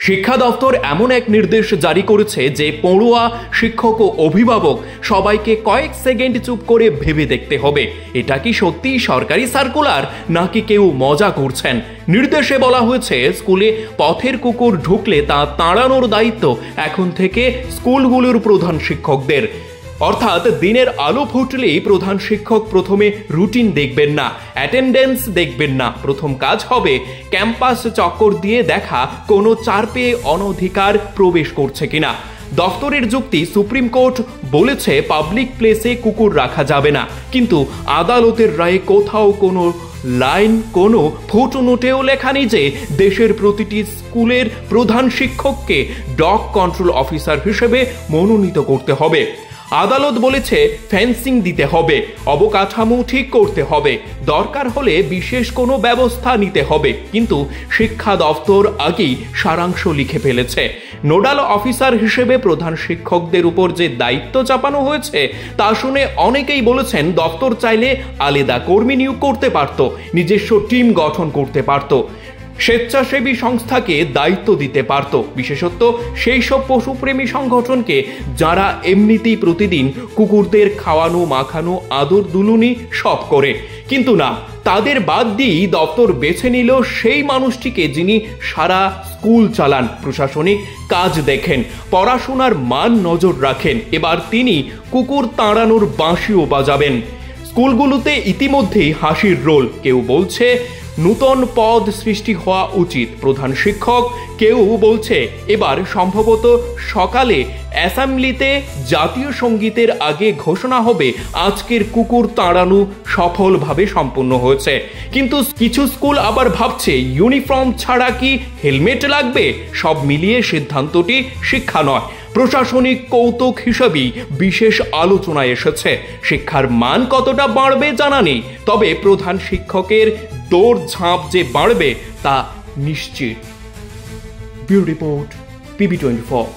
শিক্ষা দপ্তর এমন এক নির্দেশ জারি করেছে যে পড়ুয়া, শিক্ষক ও অভিভাবক সবাইকে কয়েক সেকেন্ড চুপ করে ভেবে দেখতে হবে এটা কি সত্যি সরকারি সার্কুলার নাকি কেউ মজা করছেন। নির্দেশে বলা হয়েছে স্কুলে পথের কুকুর ঢুকলে তা তাড়ানোর দায়িত্ব এখন থেকে স্কুলগুলোর প্রধান শিক্ষকদের। অর্থাৎ দিনের আলো ফুটলেই প্রধান শিক্ষক প্রথমে রুটিন দেখবেন না, অ্যাটেন্ডেন্স দেখবেন না, প্রথম কাজ হবে ক্যাম্পাস চক্কর দিয়ে দেখা কোনো চার পেয়ে অনধিকার প্রবেশ করছে কিনা। দফতরের যুক্তি, সুপ্রিম কোর্ট বলেছে পাবলিক প্লেসে কুকুর রাখা যাবে না, কিন্তু আদালতের রায়ে কোথাও কোনো লাইন, কোনো ফুটনোটেও লেখা নেই যে দেশের প্রতিটি স্কুলের প্রধান শিক্ষককে ডগ কন্ট্রোল অফিসার হিসেবে মনোনীত করতে হবে। আদালত বলেছে ফেন্সিং দিতে হবে, অবকাঠামো ঠিক করতে হবে, দরকার হলে বিশেষ কোনো ব্যবস্থা নিতে হবে, কিন্তু শিক্ষা দফতর আগেই সারাংশ লিখে ফেলেছে। নোডাল অফিসার হিসেবে প্রধান শিক্ষকদের উপর যে দায়িত্ব চাপানো হয়েছে তা শুনে অনেকেই বলেছেন দফতর চাইলে আলাদা কর্মী নিয়োগ করতে পারত, নিজস্ব টিম গঠন করতে পারত, স্বেচ্ছাসেবী সংস্থাকে দায়িত্ব দিতে পারত, বিশেষত সেই সব পশুপ্রেমী সংগঠনকে যারা এমনিতেই প্রতিদিন কুকুরদের খাওয়ানো, মাখানো, আদর দুলুনি সব করে। কিন্তু না, তাদের বাদ দিয়েই দপ্তর বেছে নিল সেই মানুষটিকে যিনি সারা স্কুল চালান, প্রশাসনিক কাজ দেখেন, পড়াশোনার মান নজর রাখেন। এবার তিনি কুকুর তাড়ানোর বাঁশিও বাজাবেন। স্কুলগুলোতে ইতিমধ্যেই হাসির রোল। কেউ বলছে নূতন পদ সৃষ্টি হওয়া উচিত প্রধান শিক্ষক, কেউ বলছে এবার সম্ভবত সকালে অ্যাসেম্বলিতে জাতীয় সঙ্গীতের আগে ঘোষণা হবে আজকের কুকুর তাড়ানো সফলভাবে সম্পন্ন হয়েছে। কিন্তু কিছু স্কুল আবার ভাবছে ইউনিফর্ম ছাড়া কি হেলমেট লাগবে। সব মিলিয়ে সিদ্ধান্তটি শিক্ষা নয়, প্রশাসনিক কৌতুক হিসাবেই বিশেষ আলোচনায় এসেছে। শিক্ষার মান কতটা বাড়বে জানা নেই, তবে প্রধান শিক্ষকের দৌড়ঝাঁপ যে বাড়বে তা নিশ্চিত। Bureau report, PB24।